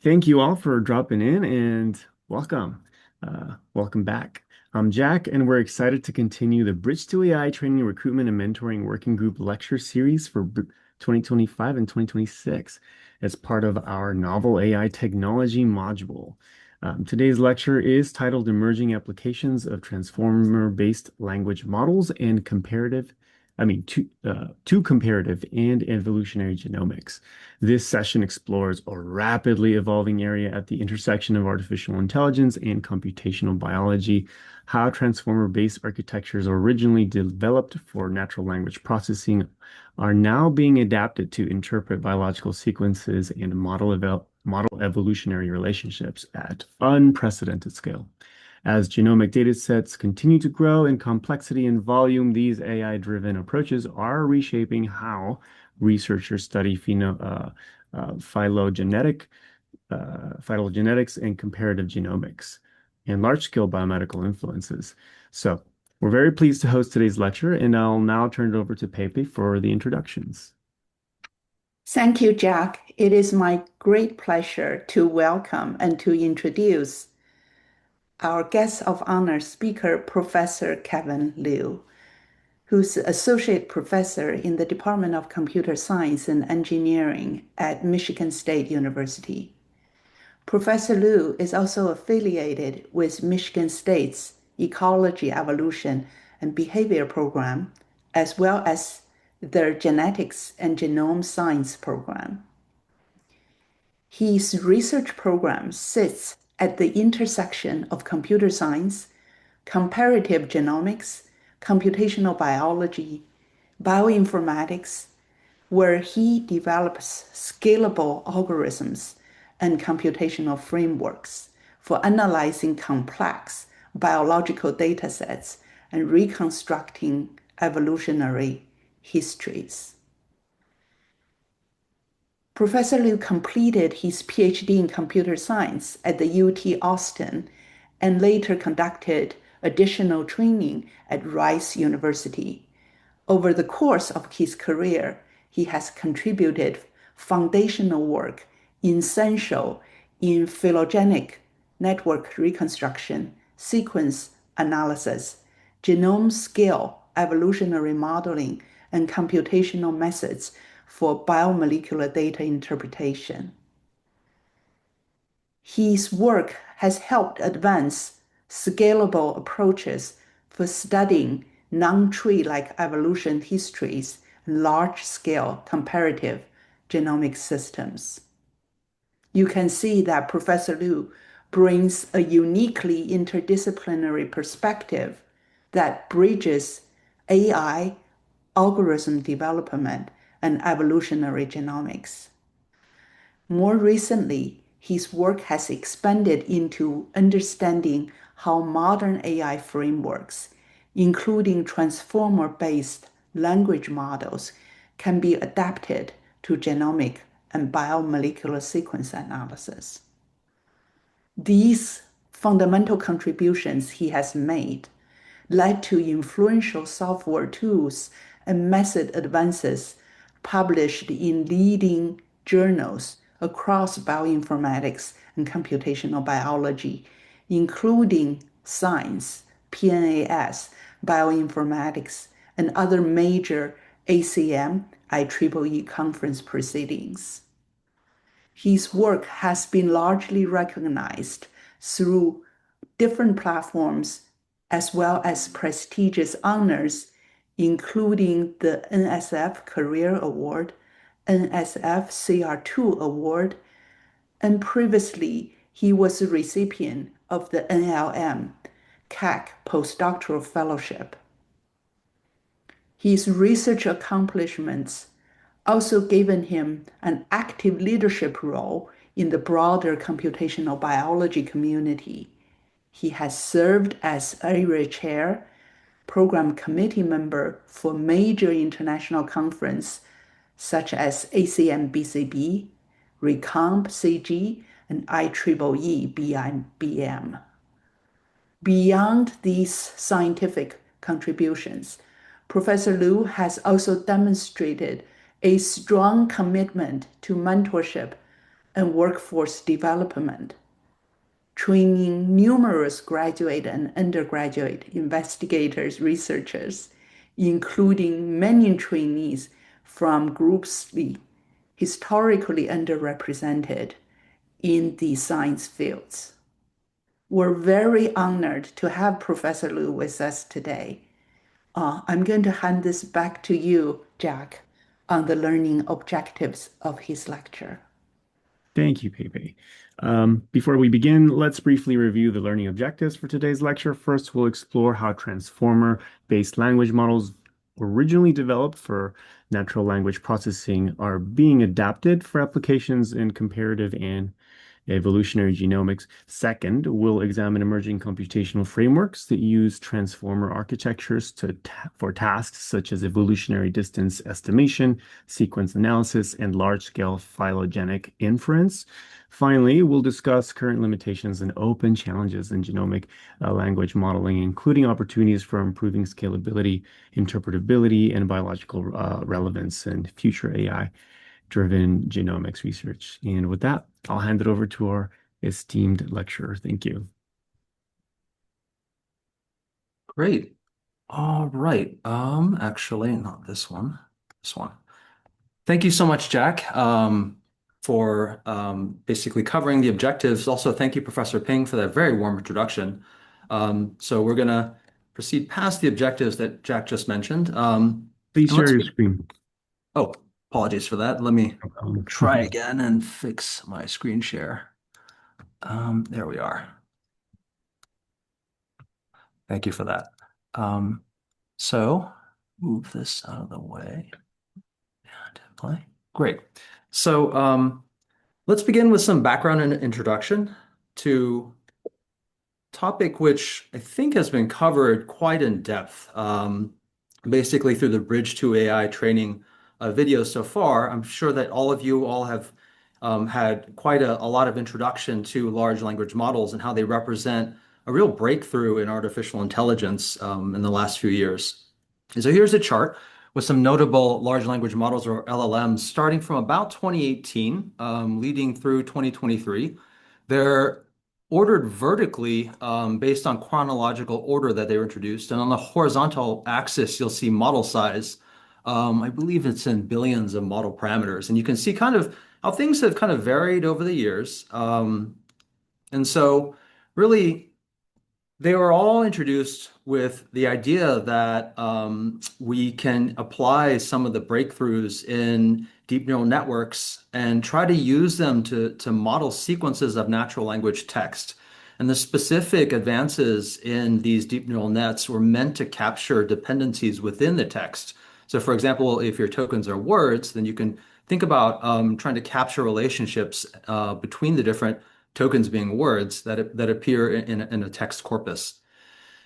Thank you all for dropping in and welcome. Welcome back. I'm Jack, and we're excited to continue the Bridge to AI Training, Recruitment, and Mentoring Working Group Lecture Series for 2025 and 2026 as part of our novel AI technology module. Today's lecture is titled Emerging Applications of Transformer-Based Language Models and to Comparative and Evolutionary Genomics. This session explores a rapidly evolving area at the intersection of artificial intelligence and computational biology, how transformer-based architectures originally developed for natural language processing are now being adapted to interpret biological sequences and model evolutionary relationships at unprecedented scale. As genomic data sets continue to grow in complexity and volume, these AI-driven approaches are reshaping how researchers study phylogenetics and comparative genomics and large-scale biomedical influences. So we're very pleased to host today's lecture, and I'll now turn it over to Pepe for the introductions. Thank you, Jack. It is my great pleasure to welcome and to introduce our guest of honor speaker, Professor Kevin Liu, who's Associate Professor in the Department of Computer Science and Engineering at Michigan State University. Professor Liu is also affiliated with Michigan State's Ecology, Evolution, and Behavior program, as well as their Genetics and Genome Science program. His research program sits at the intersection of computer science, comparative genomics, computational biology, bioinformatics, where he develops scalable algorithms and computational frameworks for analyzing complex biological datasets and reconstructing evolutionary histories. Professor Liu completed his PhD in computer science at the UT Austin and later conducted additional training at Rice University. Over the course of his career, he has contributed foundational work essential in phylogenetic network reconstruction, sequence analysis, genome scale evolutionary modeling, and computational methods for biomolecular data interpretation. His work has helped advance scalable approaches for studying non-tree-like evolution histories and large-scale comparative genomic systems. You can see that Professor Liu brings a uniquely interdisciplinary perspective that bridges AI, algorithm development, and evolutionary genomics. More recently, his work has expanded into understanding how modern AI frameworks, including transformer-based language models, can be adapted to genomic and biomolecular sequence analysis. These fundamental contributions he has made led to influential software tools and method advances published in leading journals across bioinformatics and computational biology, including Science, PNAS, Bioinformatics, and other major ACM IEEE conference proceedings. His work has been largely recognized through different platforms as well as prestigious honors, including the NSF Career Award, NSF CR2 Award, and previously he was a recipient of the NLM CAC Postdoctoral Fellowship. His research accomplishments also given him an active leadership role in the broader computational biology community. He has served as area chair, program committee member for major international conferences such as ACM BCB, RECOMB-CG, and IEEE BIBM. Beyond these scientific contributions, Professor Liu has also demonstrated a strong commitment to mentorship, and workforce development, training numerous graduate and undergraduate investigators, researchers, including many trainees from groups historically underrepresented in the science fields. We're very honored to have Professor Liu with us today. I'm going to hand this back to you, Jack, on the learning objectives of his lecture. Thank you, Pepe. Before we begin, let's briefly review the learning objectives for today's lecture. First, we'll explore how transformer-based language models originally developed for natural language processing are being adapted for applications in comparative and evolutionary genomics. Second, we'll examine emerging computational frameworks that use transformer architectures for tasks such as evolutionary distance estimation, sequence analysis, and large-scale phylogenetic inference. Finally, we'll discuss current limitations and open challenges in genomic language modeling, including opportunities for improving scalability, interpretability, and biological relevance in future AI-driven genomics research. And with that, I'll hand it over to our esteemed lecturer. Thank you. Great. All right. Actually, not this one. This one. Thank you so much, Jack, for basically covering the objectives. Also, thank you, Professor Ping, for that very warm introduction. So we're going to proceed past the objectives that Jack just mentioned. Please share your screen. Oh, apologies for that. Let me try again and fix my screen share. There we are. Thank you for that. So move this out of the way and play. Great. So let's begin with some background and introduction to a topic which I think has been covered quite in depth, basically through the Bridge to AI training videos so far. I'm sure that all of you have had quite a lot of introduction to large language models and how they represent a real breakthrough in artificial intelligence in the last few years. And so here's a chart with some notable large language models, or LLMs, starting from about 2018, leading through 2023. They're ordered vertically based on chronological order that they were introduced. And on the horizontal axis, you'll see model size. I believe it's in billions of model parameters. And you can see kind of how things have kind of varied over the years. And so really, they were all introduced with the idea that we can apply some of the breakthroughs in deep neural networks and try to use them to model sequences of natural language text. And the specific advances in these deep neural nets were meant to capture dependencies within the text. So for example, if your tokens are words, then you can think about trying to capture relationships between the different tokens being words that appear in a text corpus.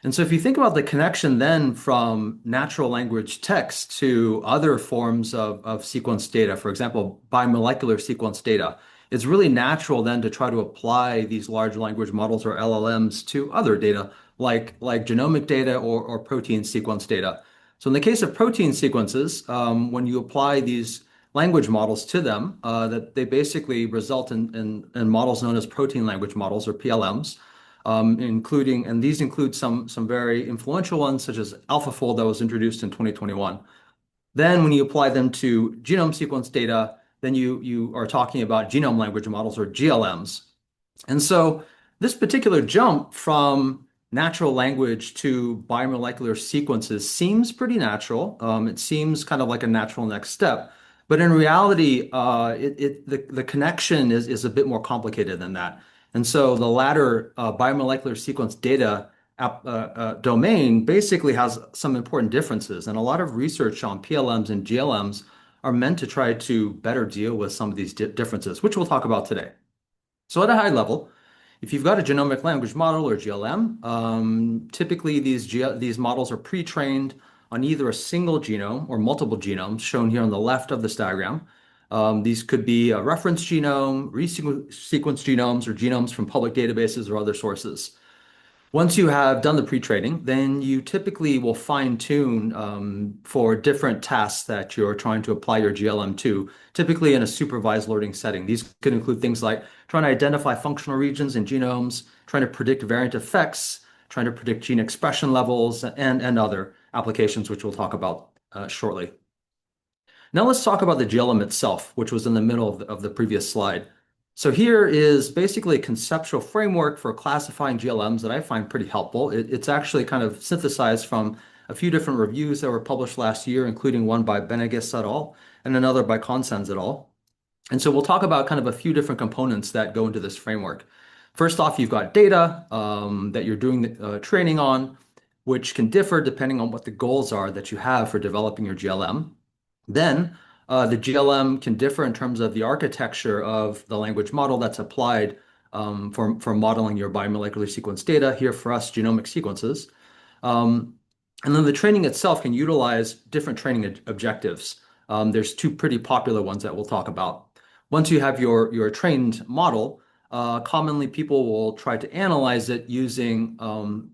And so if you think about the connection then from natural language text to other forms of sequence data, for example, biomolecular sequence data, it's really natural then to try to apply these large language models, or LLMs, to other data like genomic data or protein sequence data. So in the case of protein sequences, when you apply these language models to them, that they basically result in models known as protein language models, or PLMs, and these include some very influential ones, such as AlphaFold that was introduced in 2021. Then when you apply them to genome sequence data, then you are talking about genome language models, or GLMs. And so this particular jump from natural language to biomolecular sequences seems pretty natural. It seems kind of like a natural next step. But in reality, the connection is a bit more complicated than that. And so the latter biomolecular sequence data domain basically has some important differences. And a lot of research on PLMs and GLMs are meant to try to better deal with some of these differences, which we'll talk about today. So at a high level, if you've got a genomic language model, or GLM, typically these models are pre-trained on either a single genome or multiple genomes, shown here on the left of this diagram. These could be a reference genome, resequenced genomes, or genomes from public databases or other sources. Once you have done the pre-training, then you typically will fine-tune for different tasks that you're trying to apply your GLM to, typically in a supervised learning setting. These could include things like trying to identify functional regions in genomes, trying to predict variant effects, trying to predict gene expression levels, and other applications, which we'll talk about shortly. Now let's talk about the GLM itself, which was in the middle of the previous slide. So here is basically a conceptual framework for classifying GLMs that I find pretty helpful. It's actually kind of synthesized from a few different reviews that were published last year, including one by Benegas et al. And another by Consens et al. And so we'll talk about kind of a few different components that go into this framework. First off, you've got data that you're doing the training on, which can differ depending on what the goals are that you have for developing your GLM. Then the GLM can differ in terms of the architecture of the language model that's applied for modeling your biomolecular sequence data, here for us, genomic sequences. And then the training itself can utilize different training objectives. There's two pretty popular ones that we'll talk about. Once you have your trained model, commonly people will try to analyze it using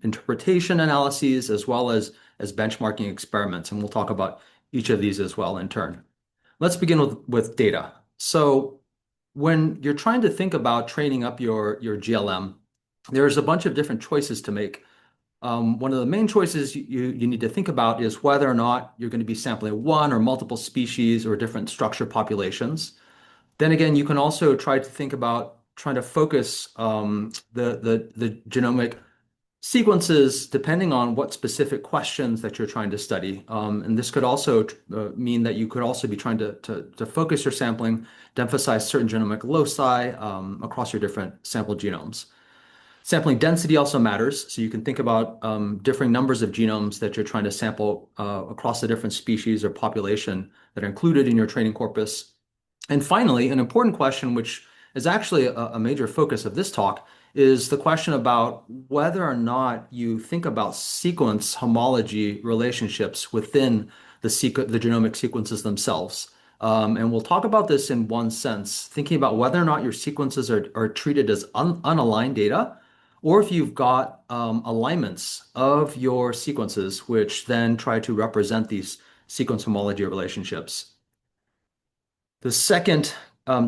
interpretation analyses as well as benchmarking experiments. And we'll talk about each of these as well in turn. Let's begin with data. So when you're trying to think about training up your GLM, there's a bunch of different choices to make. One of the main choices you need to think about is whether or not you're going to be sampling one or multiple species or different structure populations. Then again, you can also try to think about trying to focus the genomic sequences depending on what specific questions that you're trying to study. And this could also mean that you could also be trying to focus your sampling to emphasize certain genomic loci across your different sample genomes. Sampling density also matters. So you can think about differing numbers of genomes that you're trying to sample across the different species or population that are included in your training corpus. And finally, an important question, which is actually a major focus of this talk, is the question about whether or not you think about sequence homology relationships within the genomic sequences themselves. And we'll talk about this in one sense, thinking about whether or not your sequences are treated as unaligned data, or if you've got alignments of your sequences, which then try to represent these sequence homology relationships. The second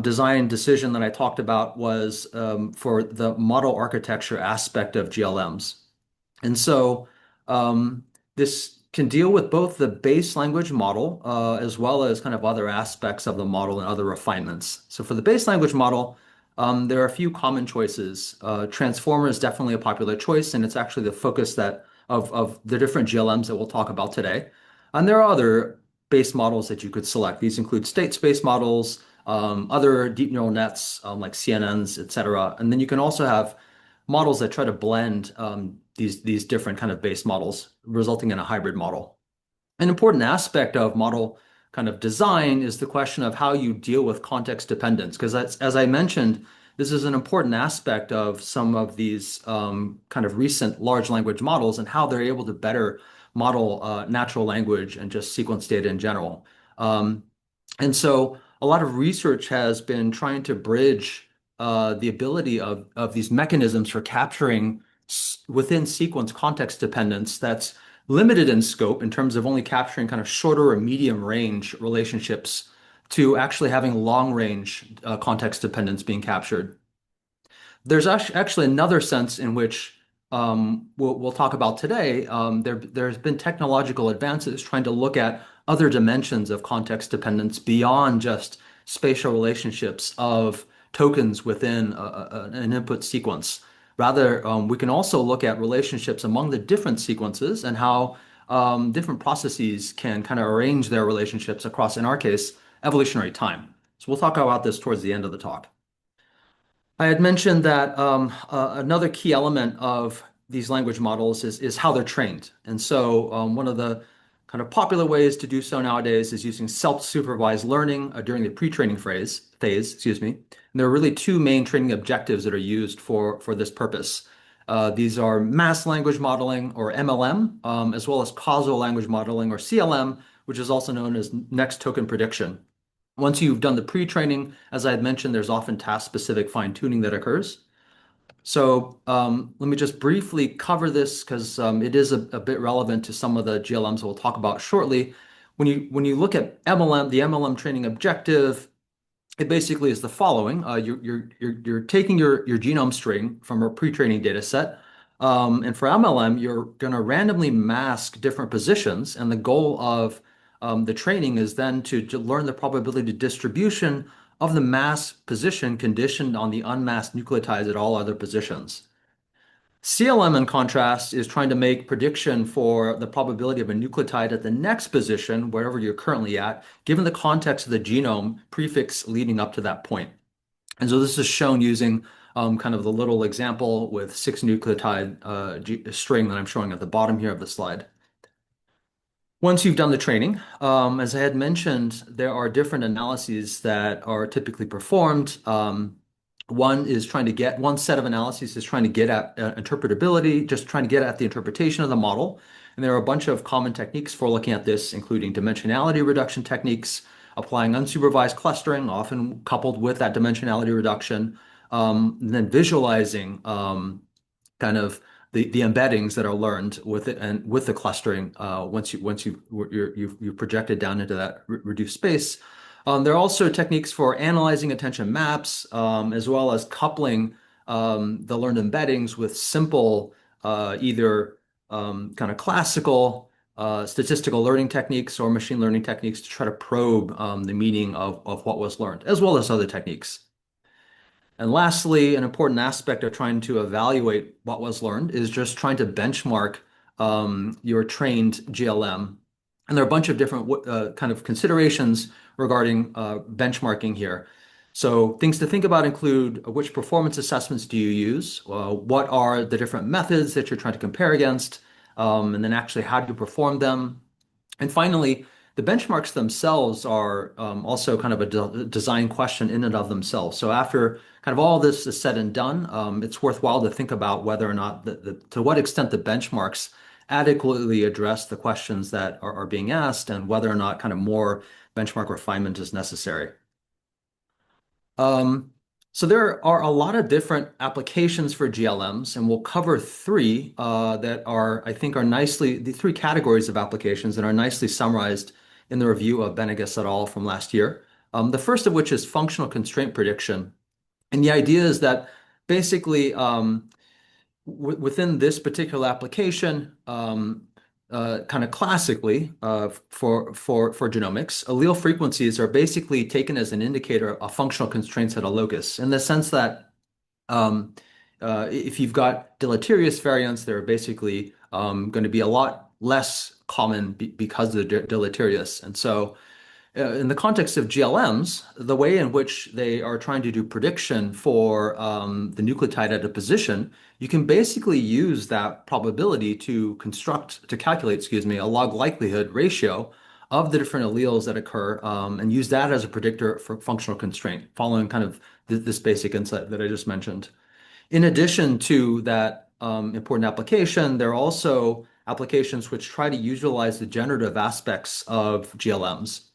design decision that I talked about was for the model architecture aspect of GLMs. And so this can deal with both the base language model as well as kind of other aspects of the model and other refinements. So for the base language model, there are a few common choices. Transformer is definitely a popular choice, and it's actually the focus of the different GLMs that we'll talk about today. And there are other base models that you could select. These include state space models, other deep neural nets like CNNs, et cetera. And then you can also have models that try to blend these different kind of base models, resulting in a hybrid model. An important aspect of model kind of design is the question of how you deal with context dependence, because as I mentioned, this is an important aspect of some of these kind of recent large language models and how they're able to better model natural language and just sequence data in general. And so a lot of research has been trying to bridge the ability of these mechanisms for capturing within sequence context dependence that's limited in scope in terms of only capturing kind of shorter or medium range relationships to actually having long range context dependence being captured. There's actually another sense in which we'll talk about today. There's been technological advances trying to look at other dimensions of context dependence beyond just spatial relationships of tokens within an input sequence. Rather, we can also look at relationships among the different sequences and how different processes can kind of arrange their relationships across, in our case, evolutionary time. So we'll talk about this towards the end of the talk. I had mentioned that another key element of these language models is how they're trained. And so one of the kind of popular ways to do so nowadays is using self-supervised learning during the pre-training phase, excuse me. And there are really two main training objectives that are used for this purpose. These are mass language modeling, or MLM, as well as causal language modeling, or CLM, which is also known as next token prediction. Once you've done the pre-training, as I had mentioned, there's often task-specific fine-tuning that occurs. Let me just briefly cover this because it is a bit relevant to some of the GLMs we'll talk about shortly. When you look at MLM, the MLM training objective, it basically is the following. You're taking your genome string from a pre-training data set. And for MLM, you're going to randomly mask different positions. And the goal of the training is then to learn the probability distribution of the masked position conditioned on the unmasked nucleotides at all other positions. CLM, in contrast, is trying to make prediction for the probability of a nucleotide at the next position, wherever you're currently at, given the context of the genome prefix leading up to that point. And so this is shown using kind of the little example with 6 nucleotide string that I'm showing at the bottom here of the slide. Once you've done the training, as I had mentioned, there are different analyses that are typically performed. One set of analyses is trying to get at interpretability, just trying to get at the interpretation of the model. And there are a bunch of common techniques for looking at this, including dimensionality reduction techniques, applying unsupervised clustering, often coupled with that dimensionality reduction, and then visualizing kind of the embeddings that are learned with it and with the clustering once you've projected down into that reduced space. There are also techniques for analyzing attention maps, as well as coupling the learned embeddings with simple, either kind of classical statistical learning techniques or machine learning techniques to try to probe the meaning of what was learned, as well as other techniques. And lastly, an important aspect of trying to evaluate what was learned is just trying to benchmark your trained GLM. And there are a bunch of different kind of considerations regarding benchmarking here. So things to think about include which performance assessments do you use? What are the different methods that you're trying to compare against? And then actually how do you perform them? And finally, the benchmarks themselves are also kind of a design question in and of themselves. So after kind of all this is said and done, it's worthwhile to think about whether or not to what extent the benchmarks adequately address the questions that are being asked and whether or not kind of more benchmark refinement is necessary. So there are a lot of different applications for GLMs, and we'll cover three that I think are the three categories of applications that are nicely summarized in the review of Benegas et al. From last year. The first of which is functional constraint prediction. And the idea is that basically within this particular application, kind of classically for genomics, allele frequencies are basically taken as an indicator of functional constraints at a locus, in the sense that if you've got deleterious variants, they're basically going to be a lot less common because they're deleterious. And so in the context of GLMs, the way in which they are trying to do prediction for the nucleotide at a position, you can basically use that probability to calculate, excuse me, a log likelihood ratio of the different alleles that occur, and use that as a predictor for functional constraint, following kind of this basic insight that I just mentioned. In addition to that important application, there are also applications which try to utilize the generative aspects of GLMs.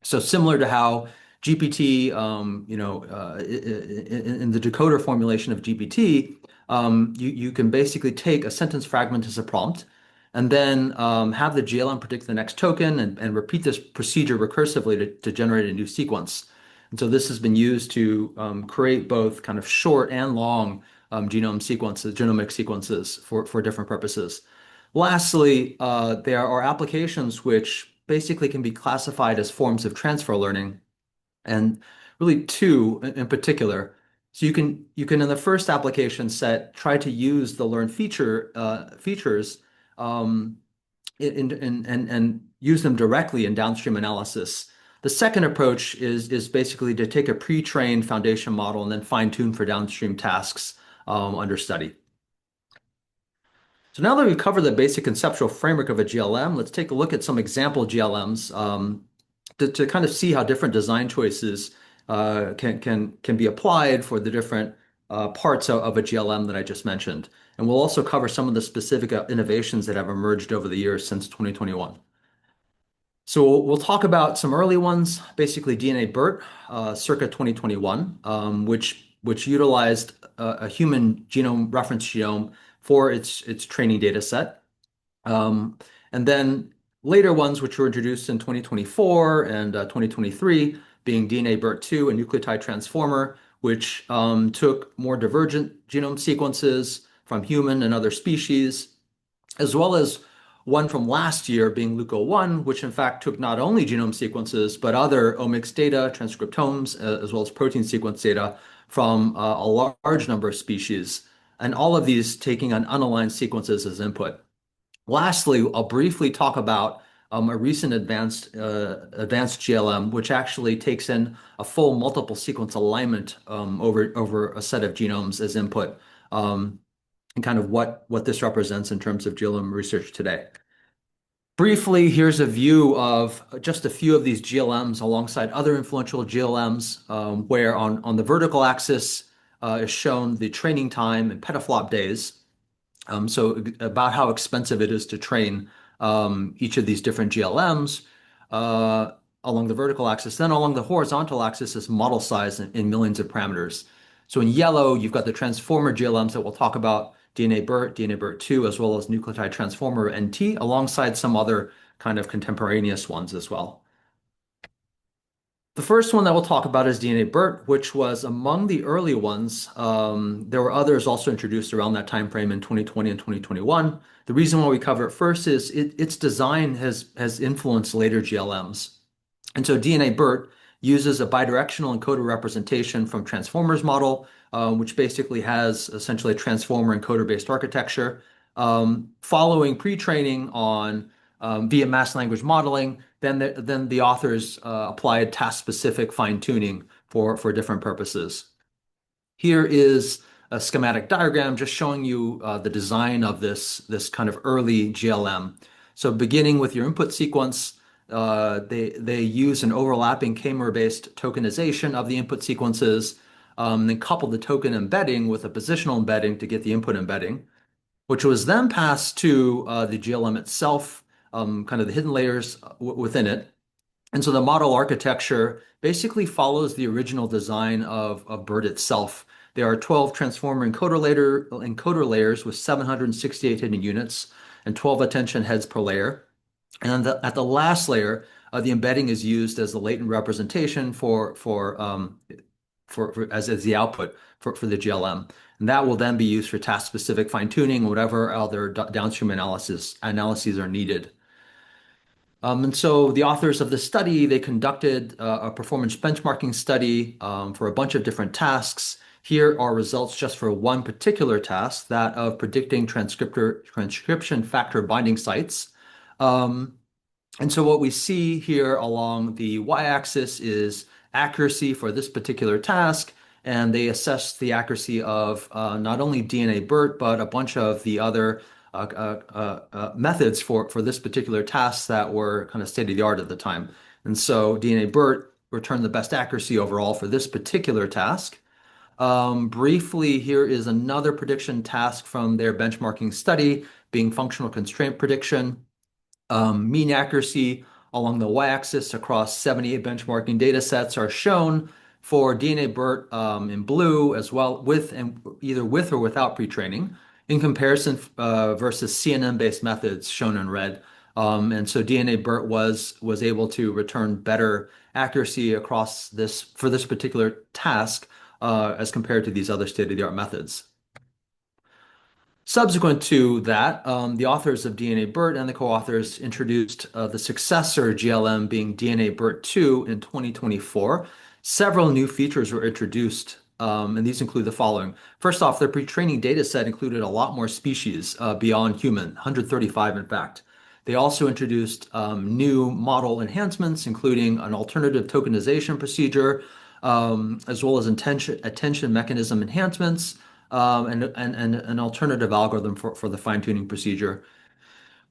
So similar to how GPT, in the decoder formulation of GPT, you can basically take a sentence fragment as a prompt and then have the GLM predict the next token and repeat this procedure recursively to generate a new sequence. And so this has been used to create both kind of short and long genomic sequences for different purposes. Lastly, there are applications which basically can be classified as forms of transfer learning, and really two in particular. So you can in the first application set try to use the learned features and use them directly in downstream analysis. The second approach is basically to take a pre-trained foundation model and then fine-tune for downstream tasks under study. So now that we've covered the basic conceptual framework of a GLM, let's take a look at some example GLMs to kind of see how different design choices can be applied for the different parts of a GLM that I just mentioned. And we'll also cover some of the specific innovations that have emerged over the years since 2021. So we'll talk about some early ones, basically DNA BERT, circa 2021, which which utilized a human genome reference genome for its training data set. And then later ones, which were introduced in 2024 and 2023, being DNA-BERT2, a nucleotide transformer, which took more divergent genome sequences from human and other species, as well as one from last year being LUCO1, which in fact took not only genome sequences, but other omics data, transcriptomes, as well as protein sequence data from a large number of species, and all of these taking on unaligned sequences as input. Lastly, I'll briefly talk about a recent advanced GLM, which actually takes in a full multiple sequence alignment over a set of genomes as input, and kind of what this represents in terms of GLM research today. Briefly, here's a view of just a few of these GLMs alongside other influential GLMs, where on the vertical axis is shown the training time in petaflop days. So about how expensive it is to train each of these different GLMs along the vertical axis. Then along the horizontal axis is model size in millions of parameters. So in yellow, you've got the transformer GLMs that we'll talk about, DNA-BERT, DNA-BERT2, as well as nucleotide transformer NT, alongside some other kind of contemporaneous ones as well. The first one that we'll talk about is DNA-BERT, which was among the early ones. There were others also introduced around that time frame in 2020 and 2021. The reason why we cover it first is its design has influenced later GLMs. And so DNA-BERT uses a bidirectional encoder representation from Transformers model, which basically has essentially a transformer encoder-based architecture. Following pre-training on via mass language modeling, then the authors applied task-specific fine-tuning for different purposes. Here is a schematic diagram just showing you the design of this kind of early GLM. So beginning with your input sequence, they use an overlapping k-mer-based tokenization of the input sequences, then couple the token embedding with a positional embedding to get the input embedding, which was then passed to the GLM itself, kind of the hidden layers within it. And so the model architecture basically follows the original design of BERT itself. There are 12 transformer encoder layers with 768 hidden units and 12 attention heads per layer. And at the last layer, the embedding is used as the latent representation as the output for the GLM. And that will then be used for task-specific fine-tuning, whatever other downstream analyses are needed. And so the authors of this study, they conducted a performance benchmarking study for a bunch of different tasks. Here are results just for one particular task, that of predicting transcription factor binding sites. And so what we see here along the y-axis is accuracy for this particular task, and they assess the accuracy of not only DNA-BERT, but a bunch of the other methods for this particular task that were kind of state-of-the-art at the time. And so DNA-BERT returned the best accuracy overall for this particular task. Briefly, here is another prediction task from their benchmarking study, being functional constraint prediction. Mean accuracy along the y-axis across 78 benchmarking data sets are shown for DNA-BERT in blue, as well either with or without pre-training, in comparison versus CNN-based methods shown in red. And so DNA-BERT was able to return better accuracy across for this particular task as compared to these other state-of-the-art methods. Subsequent to that, the authors of DNA-BERT and the co-authors introduced the successor GLM being DNA-BERT2 in 2024. Several new features were introduced, and these include the following. First off, their pre-training data set included a lot more species beyond human, 135 in fact. They also introduced new model enhancements, including an alternative tokenization procedure, as well as attention mechanism enhancements, and an alternative algorithm for the fine-tuning procedure.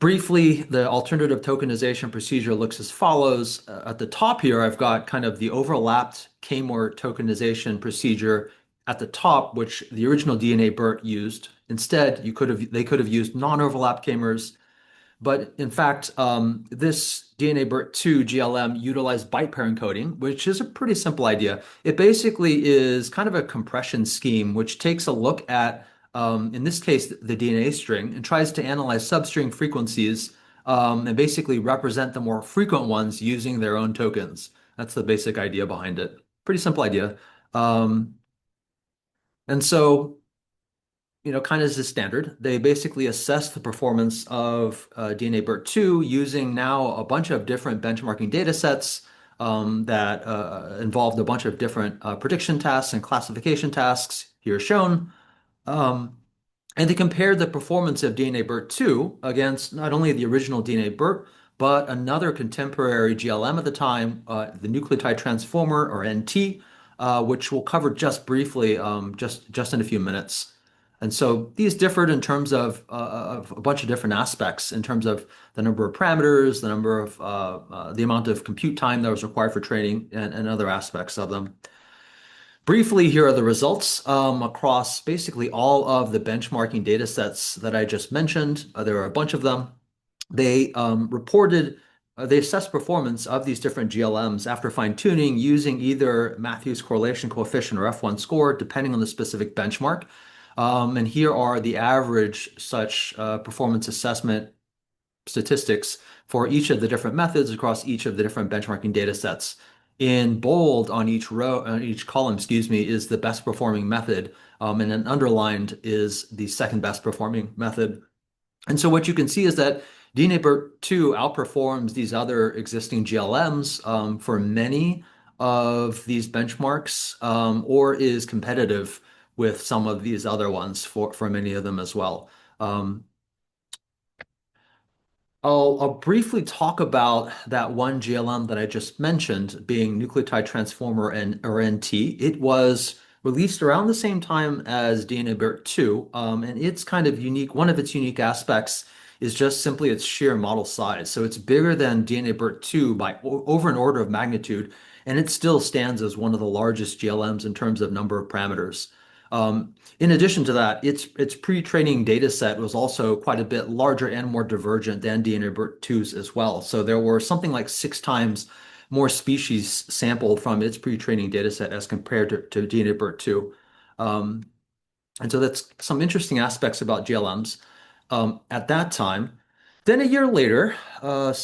Briefly, the alternative tokenization procedure looks as follows. At the top here, I've got kind of the overlapped k-mer tokenization procedure at the top, which the original DNA-BERT used. Instead, they could have used non-overlapped k-mers. But in fact, this DNA-BERT2 GLM utilized byte pair encoding, which is a pretty simple idea. It basically is kind of a compression scheme, which takes a look at, in this case, the DNA string and tries to analyze substring frequencies and basically represent the more frequent ones using their own tokens. That's the basic idea behind it. Pretty simple idea. Um, and so kind of as a standard, they basically assess the performance of DNA-BERT2 using now a bunch of different benchmarking data sets that involved a bunch of different prediction tasks and classification tasks here shown. Um, and they compared the performance of DNA-BERT2 against not only the original DNA-BERT, but another contemporary GLM at the time, the nucleotide transformer, or NT, which we'll cover just briefly, just in a few minutes. And so these differed in terms of a bunch of different aspects, in terms of the number of parameters, the number of the amount of compute time that was required for training, and other aspects of them. Briefly, here are the results across basically all of the benchmarking data sets that I just mentioned. There are a bunch of them. They they assessed performance of these different GLMs after fine-tuning using either Matthews correlation coefficient or F1 score, depending on the specific benchmark. And here are the average such performance assessment statistics for each of the different methods across each of the different benchmarking data sets. In bold on each row, on each column, excuse me, is the best performing method, and then underlined is the second best performing method. And so what you can see is that DNA-BERT2 outperforms these other existing GLMs for many of these benchmarks, or is competitive with some of these other ones for many of them as well. I'll briefly talk about that one GLM that I just mentioned, being nucleotide transformer or NT. It was released around the same time as DNA-BERT2, and it's kind of unique. One of its unique aspects is just simply its sheer model size. So it's bigger than DNA-BERT2 by over an order of magnitude, and it still stands as one of the largest GLMs in terms of number of parameters. In addition to that, its pre-training data set was also quite a bit larger and more divergent than DNA-BERT2's as well. So there were something like 6 times more species sampled from its pre-training data set as compared to DNA-BERT2. And so that's some interesting aspects about GLMs at that time. Then a year later, a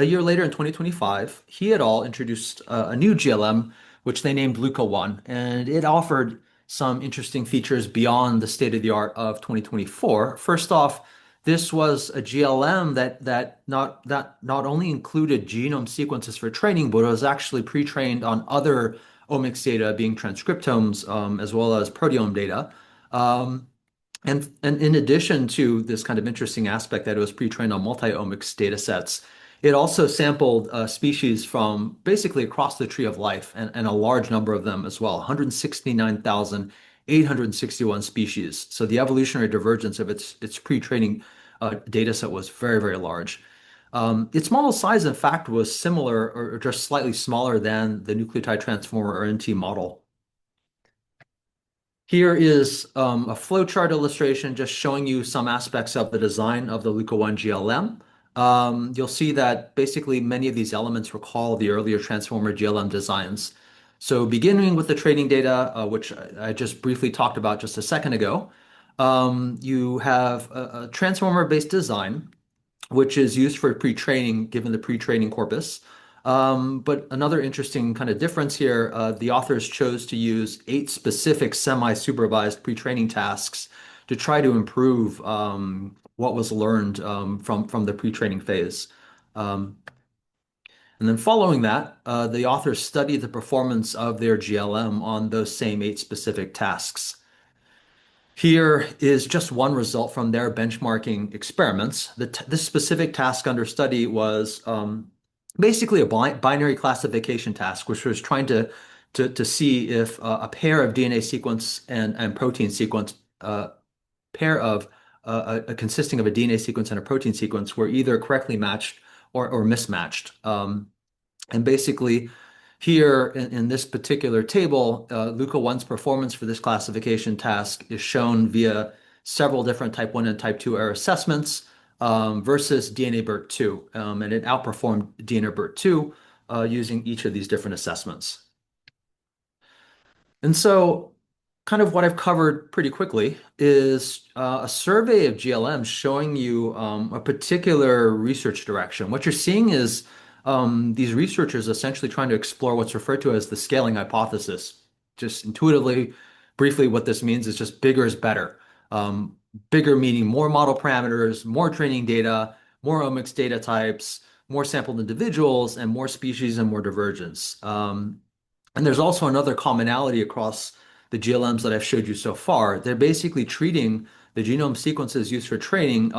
year later in 2025, he et al. Introduced a new GLM, which they named LUCA1, and it offered some interesting features beyond the state of the art of 2024. First off, this was a GLM that not only included genome sequences for training, but it was actually pre-trained on other omics data, being transcriptomes, as well as proteome data. And in addition to this kind of interesting aspect that it was pre-trained on multi-omics data sets, it also sampled species from basically across the tree of life, and a large number of them as well, 169,861 species. So the evolutionary divergence of its pre-training data set was very, very large. Its model size, in fact, was similar or just slightly smaller than the nucleotide transformer or NT model. Here is a flowchart illustration just showing you some aspects of the design of the LUCA1 GLM. You'll see that basically many of these elements recall the earlier transformer GLM designs. So beginning with the training data, which I just briefly talked about just a second ago, you have a transformer-based design, which is used for pre-training, given the pre-training corpus. But another interesting kind of difference here, the authors chose to use 8 specific semi-supervised pre-training tasks to try to improve what was learned from the pre-training phase. And then following that, the authors studied the performance of their GLM on those same 8 specific tasks. Here is just one result from their benchmarking experiments. This specific task under study was basically a binary classification task, which was trying to see if a pair of DNA sequence and protein sequence, pair of consisting of a DNA sequence and a protein sequence, were either correctly matched or mismatched. And basically, here in this particular table, LUCA1's performance for this classification task is shown via several different type 1 and type 2 error assessments. versus DNA BERT2, and it outperformed DNA BERT2 using each of these different assessments. And so kind of what I've covered pretty quickly is a survey of GLMs showing you a particular research direction. What you're seeing is these researchers essentially trying to explore what's referred to as the scaling hypothesis. Just intuitively, briefly, what this means is just bigger is better. Bigger meaning more model parameters, more training data, more omics data types, more sampled individuals, and more species and more divergence. And there's also another commonality across the GLMs that I've showed you so far. They're basically treating the genome sequences used for training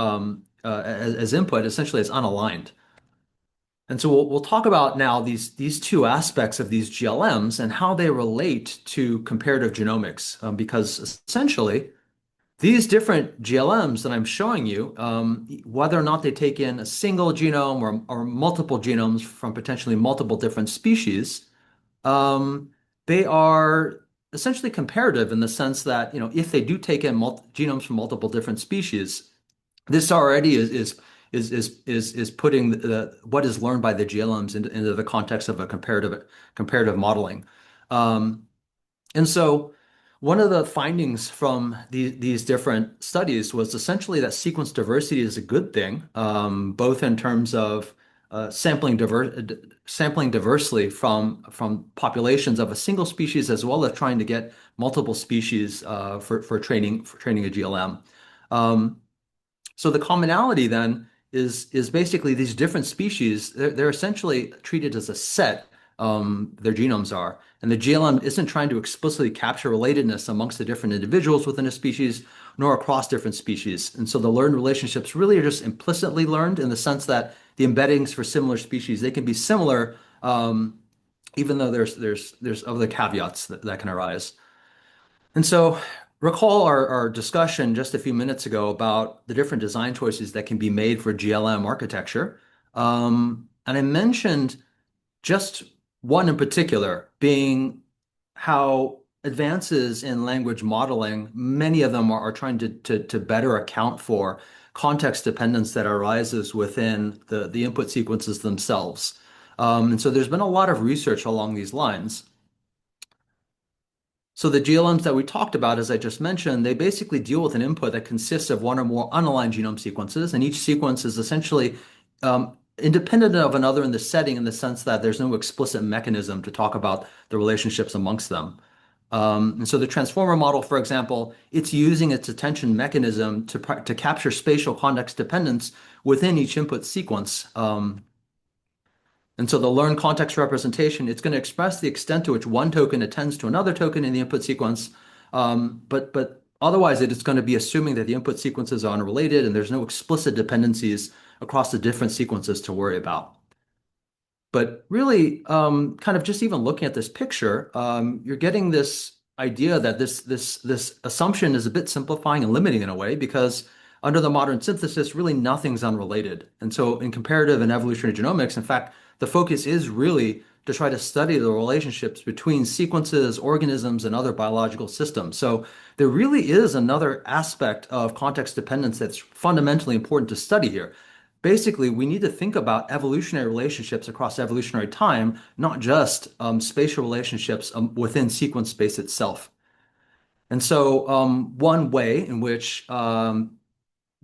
as input, essentially as unaligned. And so we'll talk about now these two aspects of these GLMs and how they relate to comparative genomics, because essentially these different GLMs that I'm showing you, whether or not they take in a single genome or multiple genomes from potentially multiple different species, they are essentially comparative in the sense that, if they do take in genomes from multiple different species, this already is putting what is learned by the GLMs into the context of a comparative modeling. And so one of the findings from these different studies was essentially that sequence diversity is a good thing, both in terms of sampling diversely from populations of a single species, as well as trying to get multiple species for training a GLM. So the commonality then is basically these different species. They're essentially treated as a set. Their genomes are, and the GLM isn't trying to explicitly capture relatedness amongst the different individuals within a species, nor across different species. And so the learned relationships really are just implicitly learned in the sense that the embeddings for similar species, they can be similar, even though there's other caveats that can arise. And so recall our discussion just a few minutes ago about the different design choices that can be made for GLM architecture. And I mentioned just one in particular being how advances in language modeling, many of them are trying to better account for context dependence that arises within the input sequences themselves. And so there's been a lot of research along these lines. So the GLMs that we talked about, as I just mentioned, they basically deal with an input that consists of one or more unaligned genome sequences, and each sequence is essentially independent of another in the setting in the sense that there's no explicit mechanism to talk about the relationships amongst them. And so the transformer model, for example, it's using its attention mechanism to capture spatial context dependence within each input sequence. And so the learned context representation, it's going to express the extent to which one token attends to another token in the input sequence. But otherwise, it is going to be assuming that the input sequences are unrelated and there's no explicit dependencies across the different sequences to worry about. But really, kind of just even looking at this picture, you're getting this idea that this assumption is a bit simplifying and limiting in a way, because under the modern synthesis, really nothing's unrelated. And so in comparative and evolutionary genomics, in fact, the focus is really to try to study the relationships between sequences, organisms, and other biological systems. So there really is another aspect of context dependence that's fundamentally important to study here. Basically, we need to think about evolutionary relationships across evolutionary time, not just spatial relationships within sequence space itself. And so one way in which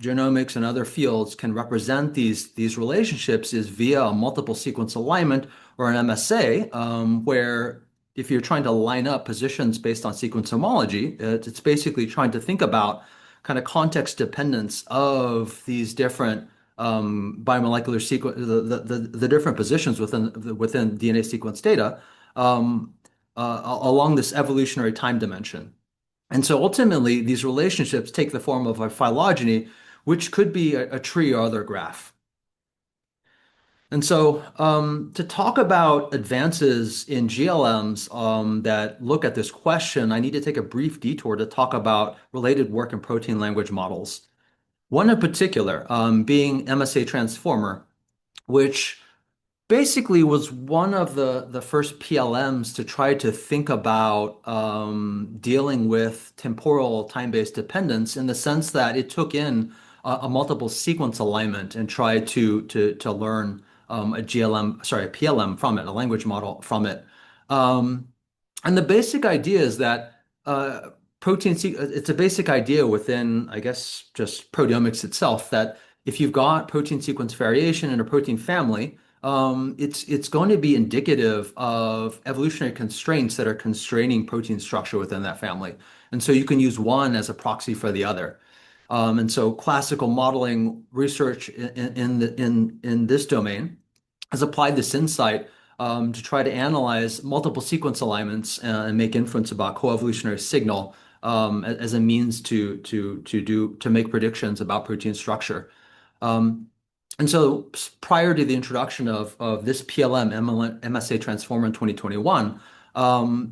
genomics and other fields can represent these relationships is via a multiple sequence alignment, or an MSA, where if you're trying to line up positions based on sequence homology, it's basically trying to think about kind of context dependence of these different biomolecular sequence, the different positions within DNA sequence data along this evolutionary time dimension. And so ultimately, these relationships take the form of a phylogeny, which could be a tree or other graph. And so to talk about advances in GLMs that look at this question, I need to take a brief detour to talk about related work in protein language models. One in particular being MSA Transformer, which basically was one of the first PLMs to try to think about dealing with temporal time-based dependence, in the sense that it took in a multiple sequence alignment and try to learn a PLM from it, a language model from it. Um, and the basic idea is that it's a basic idea within, I guess, just proteomics itself that if you've got protein sequence variation in a protein family, it's going to be indicative of evolutionary constraints that are constraining protein structure within that family. And so you can use one as a proxy for the other. And so classical modeling research in this domain has applied this insight to try to analyze multiple sequence alignments and make inference about coevolutionary signal as a means to make predictions about protein structure. Um, and so prior to the introduction of this PLM MSA transformer in 2021,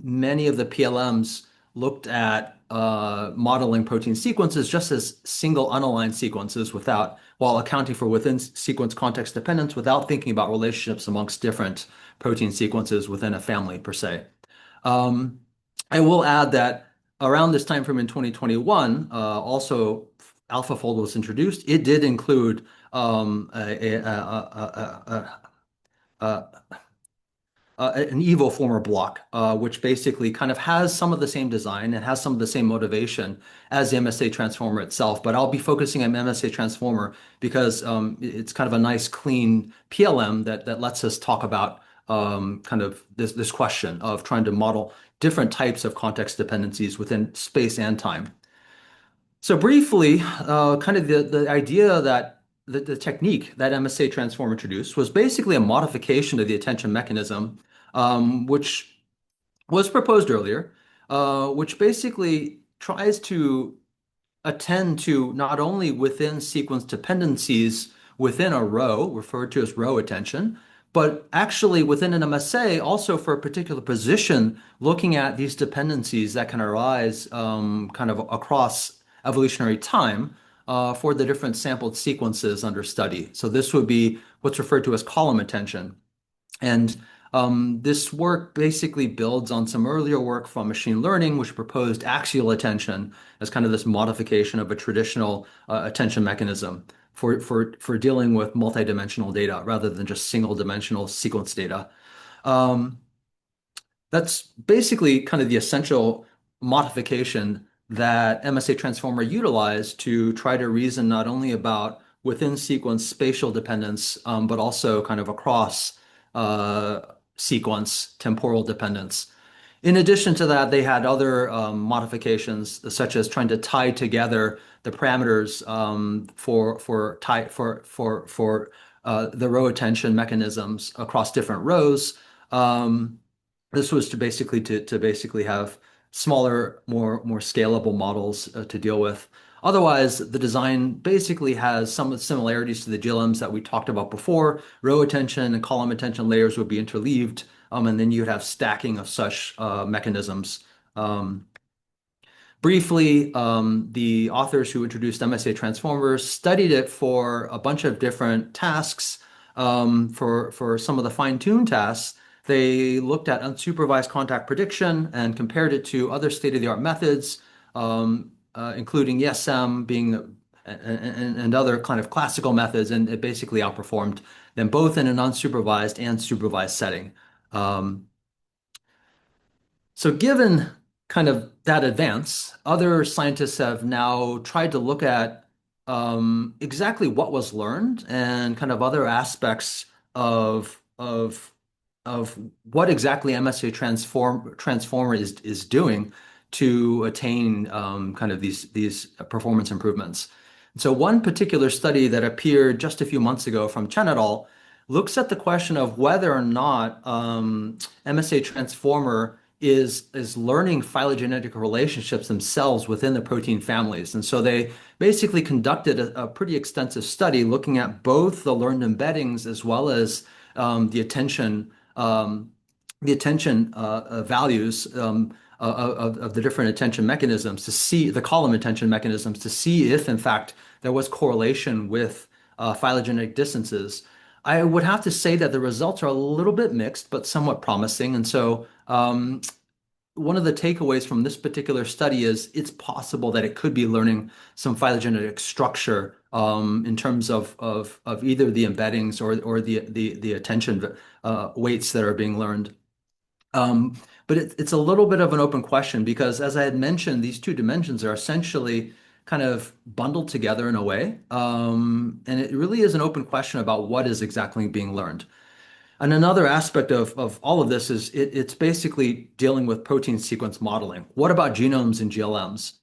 many of the PLMs looked at modeling protein sequences just as single unaligned sequences while accounting for within sequence context dependence without thinking about relationships amongst different protein sequences within a family per se. Um, I will add that around this time frame in 2021, also AlphaFold was introduced. It did include an Evo former block, which basically kind of has some of the same design and has some of the same motivation as the MSA transformer itself. But I'll be focusing on MSA transformer because it's kind of a nice, clean PLM that lets us talk about kind of this question of trying to model different types of context dependencies within space and time. So briefly, kind of the idea that the technique that MSA Transform introduced was basically a modification of the attention mechanism, which was proposed earlier, which basically tries to attend to not only within sequence dependencies within a row, referred to as row attention, but actually within an MSA, also for a particular position, looking at these dependencies that can arise kind of across evolutionary time for the different sampled sequences under study. So this would be what's referred to as column attention. And this work basically builds on some earlier work from machine learning, which proposed axial attention as kind of this modification of a traditional attention mechanism for dealing with multidimensional data rather than just single-dimensional sequence data. That's basically kind of the essential modification that MSA Transformer utilized to try to reason not only about within sequence spatial dependence, but also kind of across sequence temporal dependence. In addition to that, they had other modifications, such as trying to tie together the parameters for the row attention mechanisms across different rows. This was to basically have smaller, more scalable models to deal with. Otherwise, the design basically has some similarities to the GLMs that we talked about before. Row attention and column attention layers would be interleaved, and then you'd have stacking of such mechanisms. Briefly, the authors who introduced MSA transformers studied it for a bunch of different tasks. For some of the fine-tuned tasks, they looked at unsupervised contact prediction and compared it to other state-of-the-art methods, including ESM and other kind of classical methods, and it basically outperformed them both in an unsupervised and supervised setting. So given kind of that advance, other scientists have now tried to look at exactly what was learned and kind of other aspects of what exactly MSA transformer is doing to attain kind of these performance improvements. So one particular study that appeared just a few months ago from Chen et al. Looks at the question of whether or not MSA transformer is learning phylogenetic relationships themselves within the protein families. And so they basically conducted a pretty extensive study looking at both the learned embeddings as well as the attention values of the different attention mechanisms to see the column attention mechanisms to see if in fact there was correlation with phylogenetic distances. I would have to say that the results are a little bit mixed, but somewhat promising. And so one of the takeaways from this particular study is it's possible that it could be learning some phylogenetic structure in terms of either the embeddings or the attention weights that are being learned. Um, but it's a little bit of an open question because, as I had mentioned, these two dimensions are essentially kind of bundled together in a way. And it really is an open question about what is exactly being learned. And another aspect of all of this is it's basically dealing with protein sequence modeling. What about genomes and GLMs?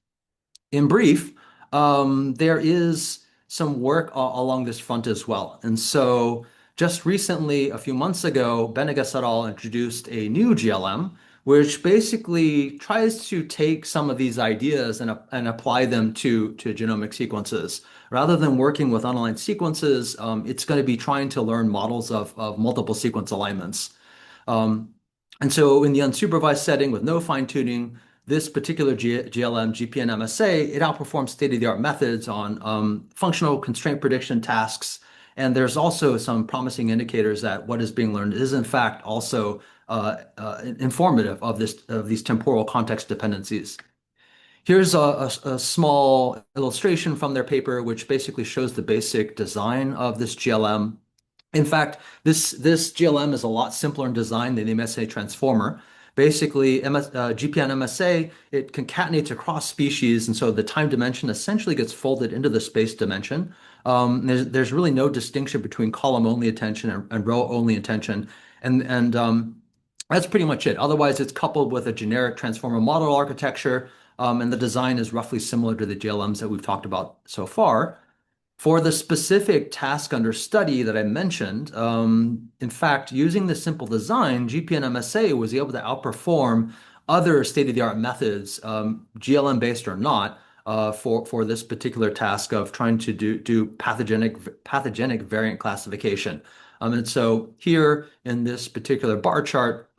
In brief, there is some work along this front as well. And so just recently, a few months ago, Benegas et al. Introduced a new GLM, which basically tries to take some of these ideas and apply them to genomic sequences. Rather than working with unaligned sequences, it's going to be trying to learn models of multiple sequence alignments. Um, and so in the unsupervised setting with no fine tuning, this particular GLM, GPN-MSA, it outperforms state-of-the-art methods on functional constraint prediction tasks. And there's also some promising indicators that what is being learned is in fact also informative of these temporal context dependencies. Here's a small illustration from their paper, which basically shows the basic design of this GLM. In fact, this GLM is a lot simpler in design than the MSA transformer. Basically, GPN MSA, it concatenates across species, and so the time dimension essentially gets folded into the space dimension. There's really no distinction between column-only attention and row-only attention, and that's pretty much it. Otherwise, it's coupled with a generic transformer model architecture, and the design is roughly similar to the GLMs that we've talked about so far. For the specific task under study that I mentioned, in fact, using this simple design, GPN-MSA was able to outperform other state-of-the-art methods, GLM-based or not, for this particular task of trying to do pathogenic variant classification. And so here in this particular bar chart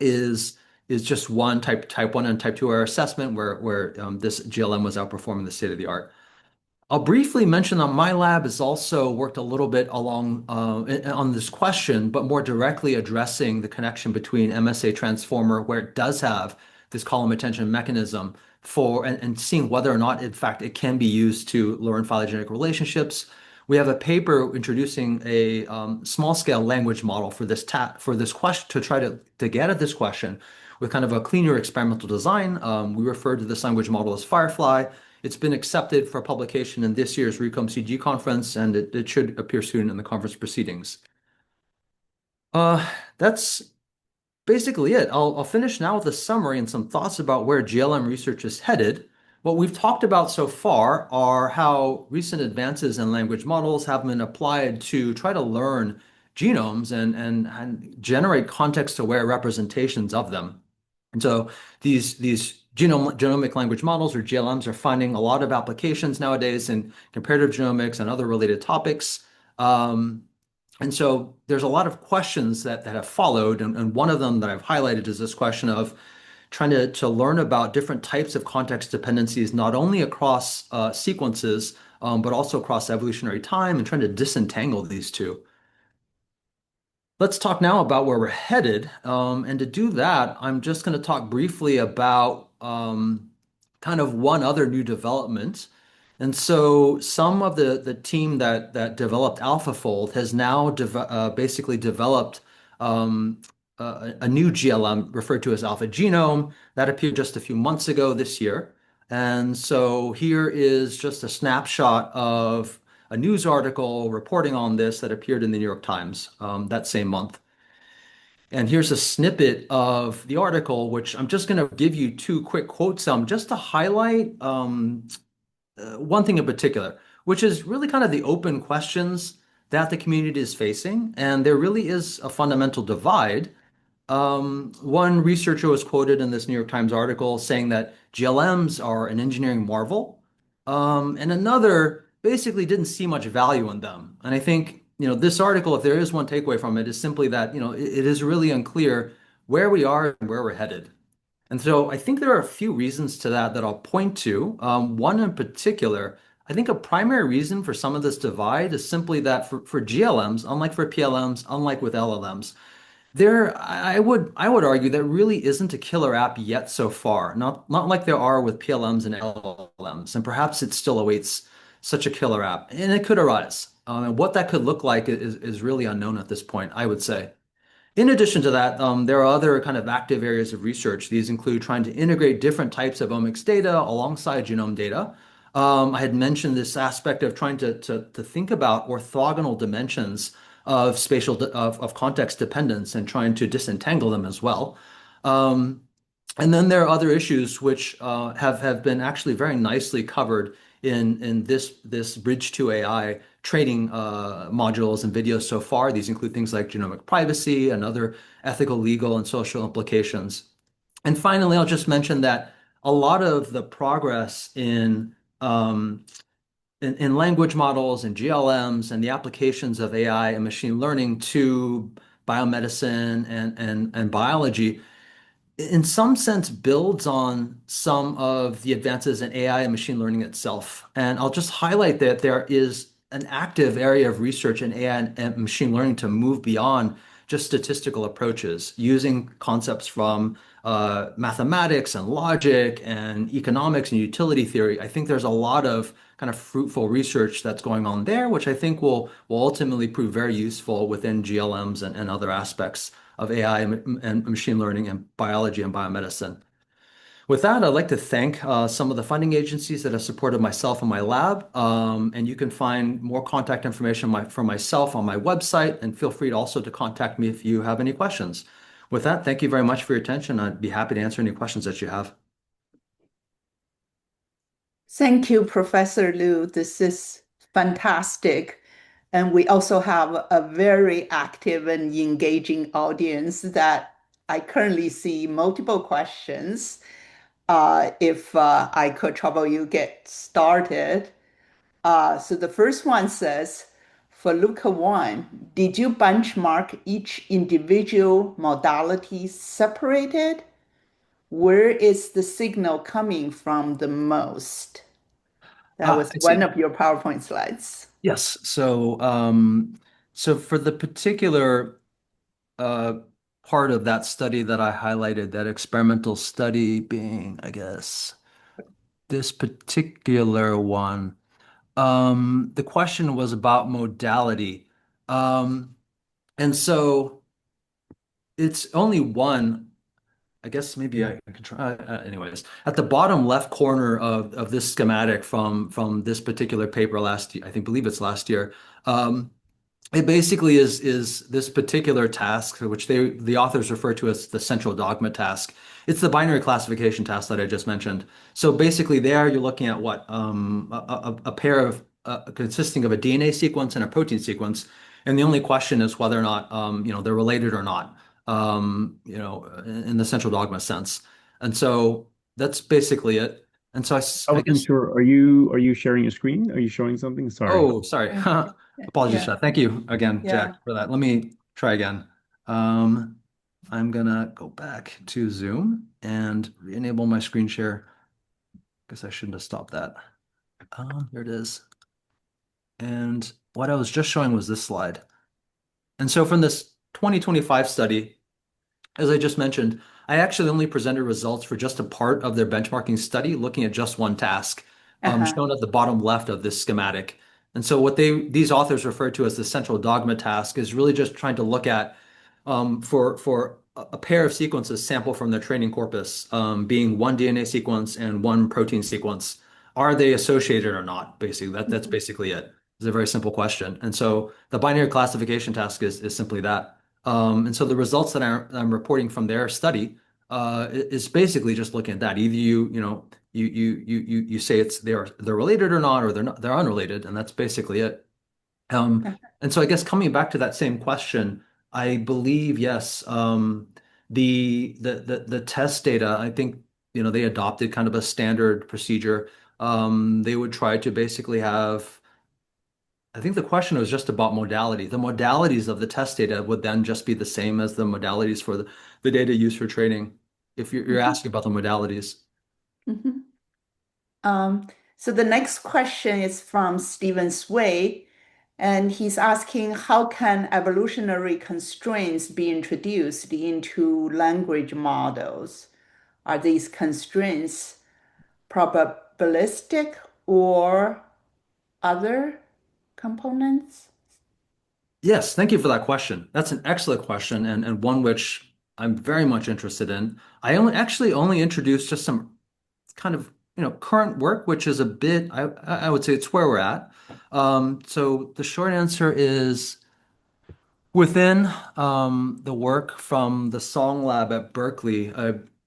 is just one type 1 and type 2 error assessment where this GLM was outperforming the state-of-the-art. I'll briefly mention that my lab has also worked a little bit along on this question, but more directly addressing the connection between MSA transformer, where it does have this column attention mechanism and seeing whether or not, in fact, it can be used to learn phylogenetic relationships. We have a paper introducing a small scale language model for this question to try to get at this question with kind of a cleaner experimental design. We refer to this language model as Firefly. It's been accepted for publication in this year's RECOMB-CG conference, and it should appear soon in the conference proceedings. That's basically it. I'll finish now with a summary and some thoughts about where GLM research is headed. What we've talked about so far are how recent advances in language models have been applied to try to learn genomes and generate context-aware representations of them. And so these genomic language models, or GLMs, are finding a lot of applications nowadays in comparative genomics and other related topics. And so there's a lot of questions that have followed, and one of them that I've highlighted is this question of trying to learn about different types of context dependencies, not only across sequences, but also across evolutionary time, and trying to disentangle these two. Let's talk now about where we're headed. And to do that, I'm just going to talk briefly about kind of one other new development. And so some of the team that developed AlphaFold has now basically developed a new GLM referred to as Alpha Genome that appeared just a few months ago this year. And so here is just a snapshot of a news article reporting on this that appeared in the New York Times that same month. And here's a snippet of the article, which I'm just going to give you two quick quotes just to highlight one thing in particular, which is really kind of the open questions that the community is facing. And there really is a fundamental divide. One researcher was quoted in this New York Times article saying that GLMs are an engineering marvel, and another basically didn't see much value in them. And I think, this article, if there is one takeaway from it, is simply that, it is really unclear where we are and where we're headed. And so I think there are a few reasons to that I'll point to. One in particular, I think a primary reason for some of this divide is simply that for GLMs, unlike for PLMs, unlike with LLMs, I would argue there really isn't a killer app yet so far. Not like there are with PLMs and LLMs, and perhaps it still awaits such a killer app, and it could arise. And what that could look like is really unknown at this point, I would say. In addition to that, there are other kind of active areas of research. These include trying to integrate different types of omics data alongside genome data. I had mentioned this aspect of trying to think about orthogonal dimensions of of context dependence and trying to disentangle them as well. Um, and then there are other issues which have been actually very nicely covered in this Bridge to AI training modules and videos so far. These include things like genomic privacy and other ethical, legal, and social implications. And finally, I'll just mention that a lot of the progress in language models and GLMs and the applications of AI and machine learning to biomedicine and biology in some sense builds on some of the advances in AI and machine learning itself. And I'll just highlight that there is an active area of research in AI and machine learning to move beyond just statistical approaches, using concepts from mathematics and logic and economics and utility theory. I think there's a lot of kind of fruitful research that's going on there, which I think will ultimately prove very useful within GLMs and other aspects of AI and machine learning and biology and biomedicine. With that, I'd like to thank some of the funding agencies that have supported myself and my lab. And you can find more contact information for myself on my website, and feel free also to contact me if you have any questions. With that, thank you very much for your attention. I'd be happy to answer any questions that you have. Thank you, Professor Liu. This is fantastic. And we also have a very active and engaging audience that I currently see multiple questions. If I could trouble you get started. So the first one says, for Luca 1, did you benchmark each individual modality separated? Where is the signal coming from the most? That was I one see. of your PowerPoint slides. Yes. So for the particular uh, part of that study that I highlighted, that experimental study being, I guess, this particular one. The question was about modality. Um, and so it's only one, I guess maybe I can try. Anyways, at the bottom left corner of this schematic from this particular paper last year, I think believe it's last year. It basically is this particular task, which the authors refer to as the central dogma task. It's the binary classification task that I just mentioned. So basically, there you're looking at what a pair of consisting of a DNA sequence and a protein sequence, and the only question is whether or not they're related or not. In the central dogma sense, and so that's basically it. And so I I wasn't guess. sure. Are you sharing a screen? Are you showing something? Sorry. Oh, sorry. Yeah, Apologies for yeah, that. Thank you again, yeah. Jack, for that. Let me try again. Um, I'm gonna go back to Zoom and re-enable my screen share. Guess I shouldn't have stopped that. There it is. And what I was just showing was this slide. And so from this 2025 study, as I just mentioned, I actually only presented results for just a part of their benchmarking study, looking at just one task, Uh-huh. shown at the bottom left of this schematic. And so what these authors refer to as the central dogma task is really just trying to look at for a pair of sequences sampled from their training corpus, being one DNA sequence and one protein sequence. Are they associated or not? Basically, that's Mhm. basically it. It's a very simple question. And so the binary classification task is simply that. And so the results that I'm reporting from their study is basically just looking at that. Either you say they're related or not, or they're unrelated, and that's basically it. Um, and so I guess coming back to that same question, I believe yes, the test data, I think they adopted kind of a standard procedure. They would try to basically have. I think the question was just about modality. The modalities of the test data would then just be the same as the modalities for the data used for training, if you're Mhm. asking about the modalities. Mhm. So the next question is from Stephen Sway. And he's asking how can evolutionary constraints be introduced into language models? Are these constraints probabilistic or other components? Yes, thank you for that question. That's an excellent question and one which I'm very much interested in. I only introduced just some kind of current work, which is a bit I would say it's where we're at. So the short answer is within the work from the Song Lab at Berkeley,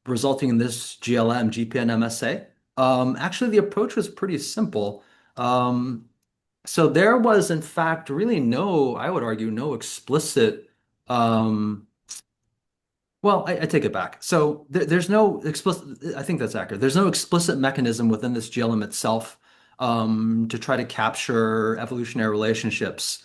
resulting in this GLM, GPN MSA. Actually, the approach was pretty simple. So there was, in fact, really no, I would argue, no explicit. Um, I take it back. So there's no explicit. I think that's accurate. There's no explicit mechanism within this GLM itself to try to capture evolutionary relationships.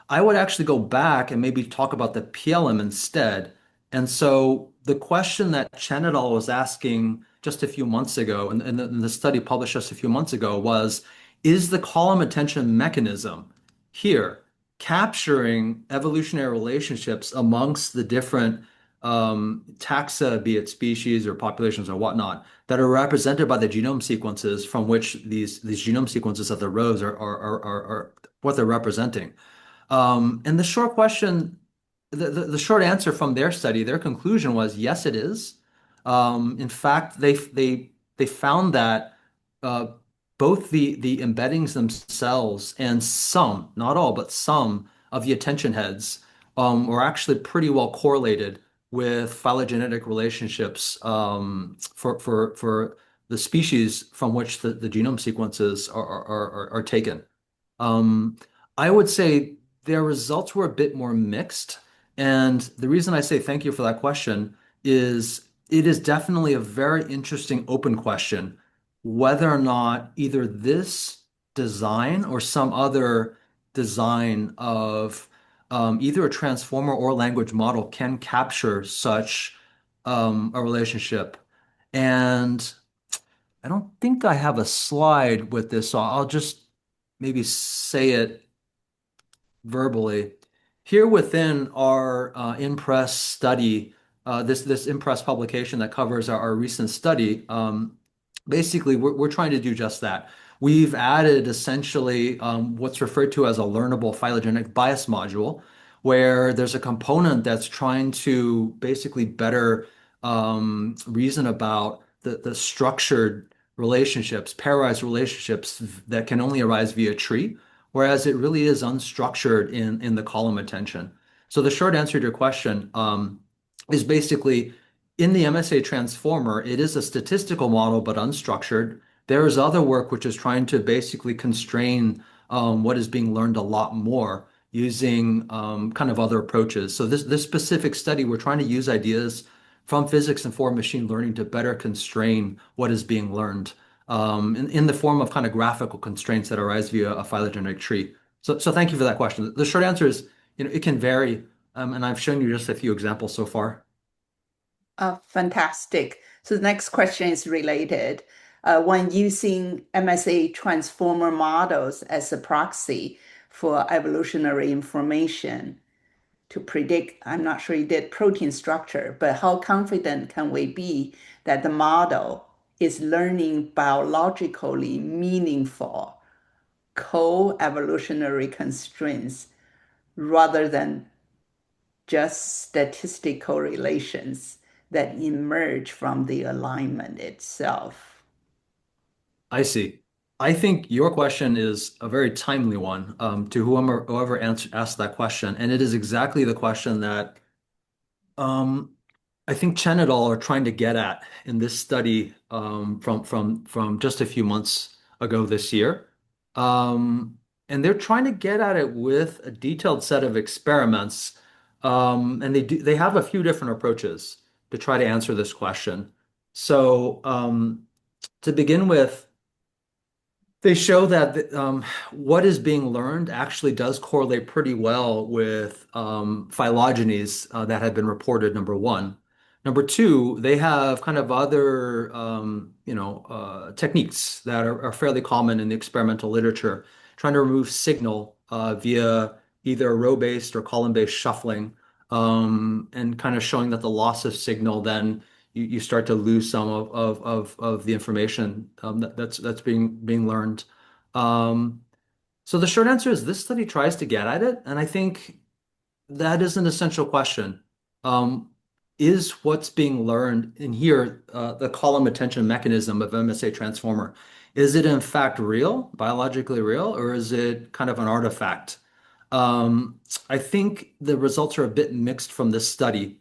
I would actually go back and maybe talk about the PLM instead. And so the question that Chen et al. Was asking just a few months ago, and the study published just a few months ago, was, is the column attention mechanism here capturing evolutionary relationships amongst the different taxa, be it species or populations or whatnot, that are represented by the genome sequences from which these genome sequences of the rows are what they're representing. And the short answer from their study, their conclusion was yes, it is. In fact, they found that uh, both the embeddings themselves and some, not all, but some of the attention heads were actually pretty well correlated with phylogenetic relationships for the species from which the genome sequences are taken. Um, I would say their results were a bit more mixed. And the reason I say thank you for that question is it is definitely a very interesting open question whether or not either this design or some other design of either a transformer or language model can capture such a relationship. And I don't think I have a slide with this, so I'll just maybe say it verbally. Here within our IMPRESS study, this IMPRESS publication that covers our recent study, basically we're trying to do just that. We've added essentially what's referred to as a learnable phylogenetic bias module, where there's a component that's trying to basically better reason about the structured relationships, pairwise relationships that can only arise via tree, whereas it really is unstructured in the column attention. So the short answer to your question is basically in the MSA transformer, it is a statistical model, but unstructured. There is other work which is trying to basically constrain what is being learned a lot more using kind of other approaches. So this specific study, we're trying to use ideas from physics and for machine learning to better constrain what is being learned in the form of kind of graphical constraints that arise via a phylogenetic tree. So thank you for that question. The short answer is, it can vary, and I've shown you just a few examples so far. Fantastic. So the next question is related. When using MSA transformer models as a proxy for evolutionary information to predict, I'm not sure you did protein structure, but how confident can we be that the model is learning biologically meaningful co-evolutionary constraints rather than just statistical relations that emerge from the alignment itself? I see. I think your question is a very timely one to whoever asked that question, and it is exactly the question that Um, I think Chen et al. Are trying to get at in this study from just a few months ago this year. And they're trying to get at it with a detailed set of experiments. And they have a few different approaches to try to answer this question. So to begin with, they show that what is being learned actually does correlate pretty well with phylogenies that have been reported, number one. Number two, they have kind of other techniques that are fairly common in the experimental literature, trying to remove signal via either row-based or column-based shuffling, and kind of showing that the loss of signal, then you start to lose some of the information that's being learned. Um, so the short answer is this study tries to get at it, and I think that is an essential question. Um, is what's being learned in here, the column attention mechanism of MSA transformer, is it in fact real, biologically real, or is it kind of an artifact? I think the results are a bit mixed from this study,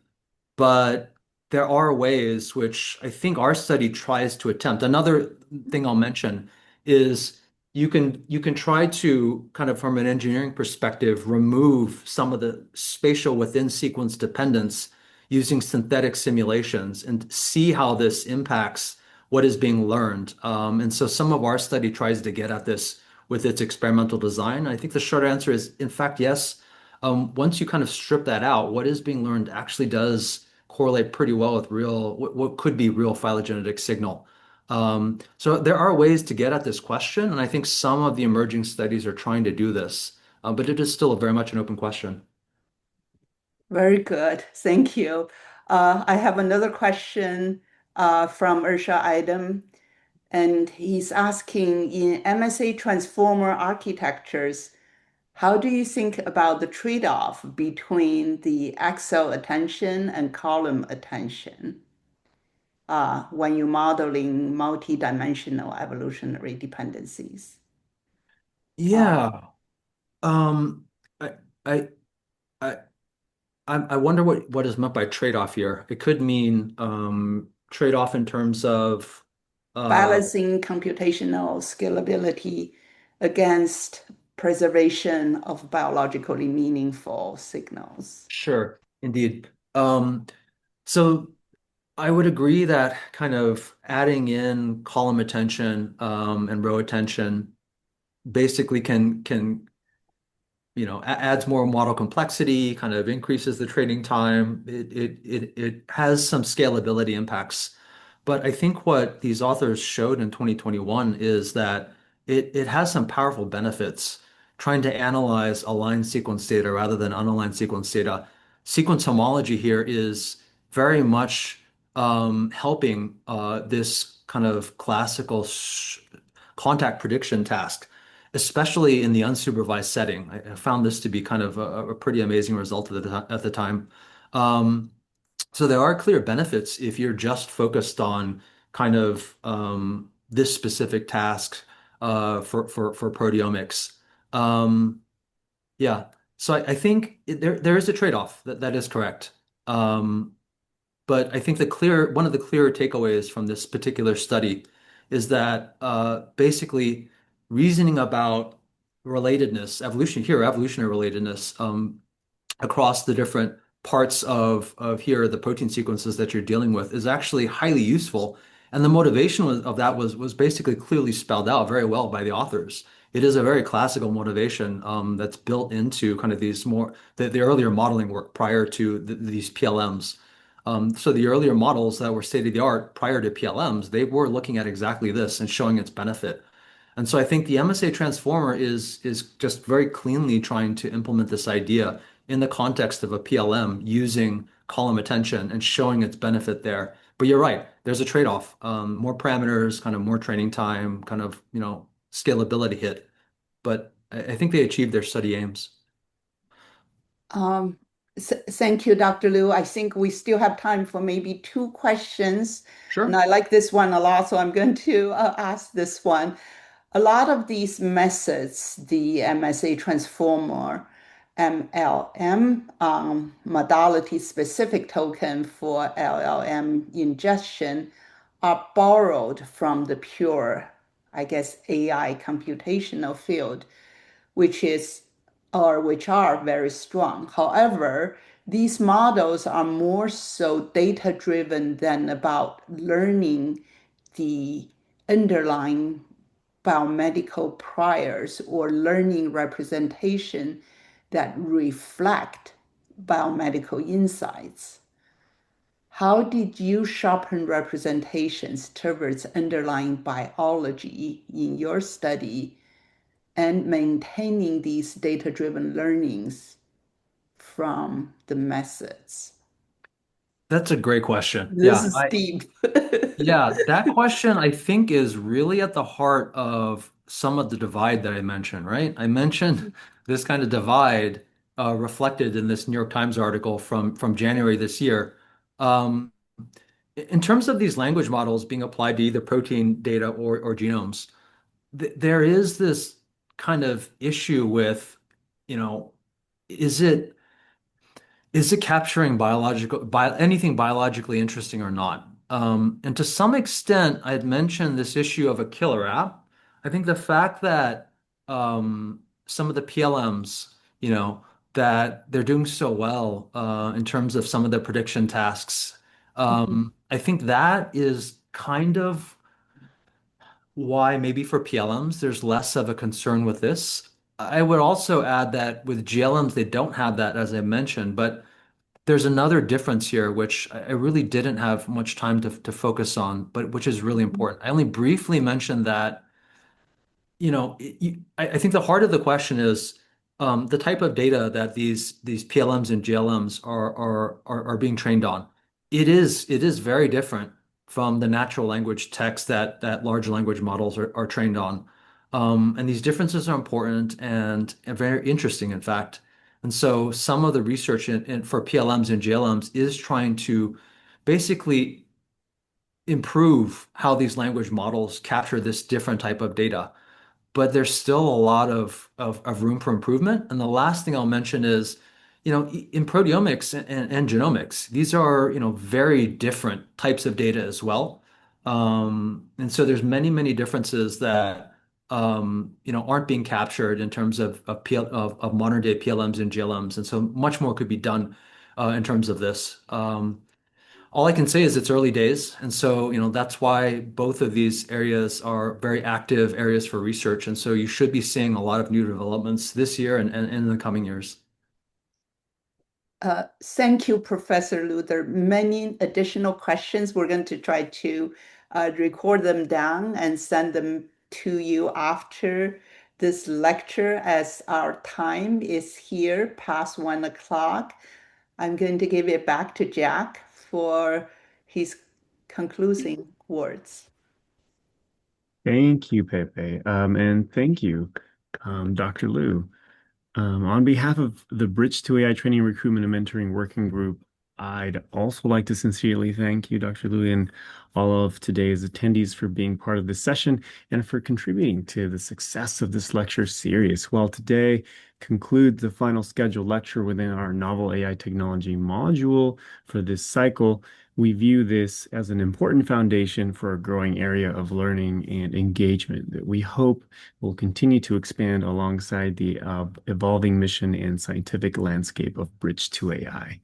but there are ways which I think our study tries to attempt. Another thing I'll mention is you can try to kind of from an engineering perspective remove some of the spatial within sequence dependence using synthetic simulations and see how this impacts what is being learned. And so some of our study tries to get at this with its experimental design. I think the short answer is, in fact, yes. Once you kind of strip that out, what is being learned actually does correlate pretty well with real, what could be real phylogenetic signal. So there are ways to get at this question, and I think some of the emerging studies are trying to do this, but it is still very much an open question. Very good. Thank you. I have another question from Ursha Idem, and he's asking in MSA transformer architectures, how do you think about the trade-off between the axial attention and column attention when you're modeling multidimensional evolutionary dependencies? Uh, Yeah. Um, I, I, I, I wonder what is meant by trade-off here. It could mean trade-off in terms of uh, Balancing computational scalability against preservation of biologically meaningful signals. sure, indeed. So I would agree that kind of adding in column attention and row attention basically can adds more model complexity, kind of increases the training time. It has some scalability impacts. But I think what these authors showed in 2021 is that it has some powerful benefits trying to analyze aligned sequence data rather than unaligned sequence data. Sequence homology here is very much helping this kind of classical contact prediction task, especially in the unsupervised setting. I found this to be kind of a pretty amazing result at the time. Um, so there are clear benefits if you're just focused on kind of this specific task for proteomics. Um, yeah. So I think there is a trade-off. That is correct. Um, but I think one of the clearer takeaways from this particular study is that basically reasoning about relatedness, evolutionary relatedness, across the different parts of here, the protein sequences that you're dealing with is actually highly useful. And the motivation of that was basically clearly spelled out very well by the authors. It is a very classical motivation that's built into kind of these more the earlier modeling work prior to these PLMs. So the earlier models that were state of the art prior to PLMs, they were looking at exactly this and showing its benefit. And so I think the MSA transformer is just very cleanly trying to implement this idea in the context of a PLM using column attention and showing its benefit there. But you're right, there's a trade-off. More parameters, kind of more training time, kind of, scalability hit. But I think they achieved their study aims. Um, Thank you, Dr. Liu. I think we still have time for maybe two questions. And Sure. I like this one a lot, so I'm going to ask this one. A lot of these methods, the MSA transformer, MLM, modality specific token for LLM ingestion, are borrowed from the pure, I guess, AI computational field, which is or which are very strong. However, these models are more so data driven than about learning the underlying biomedical priors or learning representation that reflect biomedical insights. How did you sharpen representations towards underlying biology in your study? and maintaining these data-driven learnings from the methods? That's a great question. This is deep. Yeah, that question I think is really at the heart of some of the divide that I mentioned, right? I mentioned this kind of divide reflected in this New York Times article from January this year. Um, in terms of these language models being applied to either protein data or genomes, there is this kind of issue with, you know, is it capturing anything biologically interesting or not? And to some extent, I had mentioned this issue of a killer app. I think the fact that some of the PLMs, that they're doing so well in terms of some of the prediction tasks, I think that is kind of why maybe for PLMs there's less of a concern with this. I would also add that with GLMs they don't have that, as I mentioned, but there's another difference here, which I really didn't have much time to focus on, but which is really important. I only briefly mentioned that, I think the heart of the question is the type of data that these PLMs and GLMs are being trained on. It is very different from the natural language text that large language models are trained on. And these differences are important and very interesting, in fact. And so some of the research for PLMs and GLMs is trying to basically improve how these language models capture this different type of data, but there's still a lot of room for improvement. And the last thing I'll mention is, in proteomics and genomics, these are, very different types of data as well. And so there's many, many differences that, aren't being captured in terms of modern day PLMs and GLMs. And so much more could be done in terms of this. All I can say is it's early days. And so, that's why both of these areas are very active areas for research. And so you should be seeing a lot of new developments this year and in the coming years. Thank you, Professor Lu. There are many additional questions. We're going to try to record them down and send them to you after this lecture, as our time is here past 1 o'clock. I'm going to give it back to Jack for his concluding words. Thank you, Pepe. And thank you, Dr. Liu. On behalf of the Bridge to AI Training, Recruitment, and Mentoring Working Group, I'd also like to sincerely thank you, Dr. Liu, and all of today's attendees for being part of this session and for contributing to the success of this lecture series. While today concludes the final scheduled lecture within our novel AI technology module for this cycle, we view this as an important foundation for a growing area of learning and engagement that we hope will continue to expand alongside the evolving mission and scientific landscape of Bridge to AI.